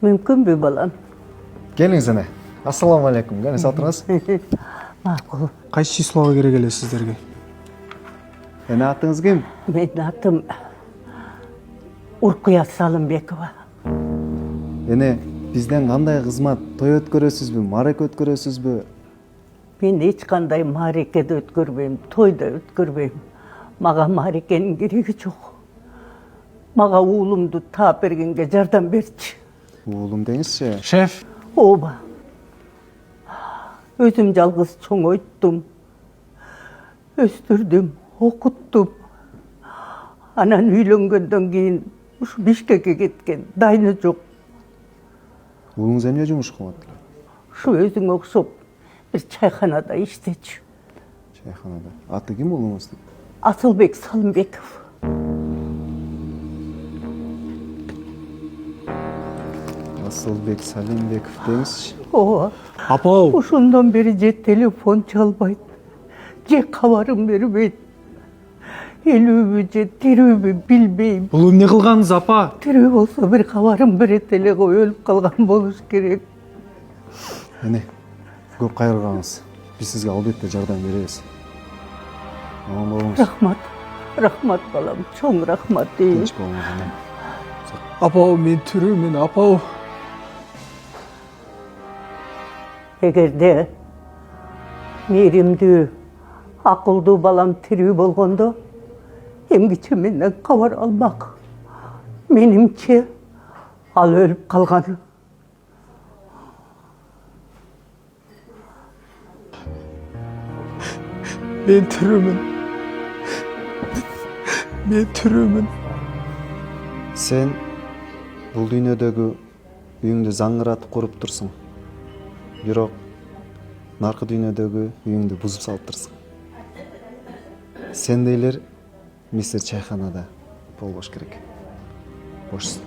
Мүмкүнбү балам? Келиңиз эне. Ассаламу алейкум. Кане сатырыңыз? Макул. Кайсы числого керек эле сиздерге? Эне атыңыз ким? Менин атым Уркуя Салымбекова. Эне, бизден кандай кызмат? Той өткөрөсүзбү, маарек өткөрөсүзбү? Мен эч кандай маарекеде өткөрбөйм, тойда өткөрбөйм. Мага маарекенин кереги жок. Мага уулумду таап бергенге жардам берчи. Уулум деңизчи. Шеф, Ооба. Өзүм жалгыз чоңойттум. Өстүрдүм, окуттум. Анан үйлөнгөндөн кийин ушу Бишкекке кеткен, дайны жок. Уулуңуз эмне жумуш кылат? Ушу өзүңө окшоп бир чайханада иштечү. Чайханада. Аты ким уулуңуздун? Асылбек Салымбеков. Асылбек Салимбеков деңизчи. Ооба. апау, Ушундон бери же телефон чалбайт, же кабарын бербейт. Элүүбү же тирүүбү билбейм. бул эмне кылганыңыз, апа? Тирүү болсо бир кабарын берет эле, өлүп калган болуш керек. Эне, көп кайрылгаңыз. Биз сизге албетте жардам беребиз. Аман болуңуз. Рахмат. Рахмат балам, чоң рахмат дейм. Тынч болуңуз эне. Апау, мен тирүүмүн, апау. Эгерде мээримдүү, акылдуу балам тирүү болгондо, эмгиче менден кабар алмак. Менимче, ал өлүп калган. Мен тирүүмүн. Мен тирүүмүн. Сен бул дүйнөдөгү үйүңдү заңыратып куруп турсуң. Бирок наркы дүйнөдөгү үйүңдү бузуп салыптырсың. Сендейлер мистер чайханада болбош керек. Бошсун.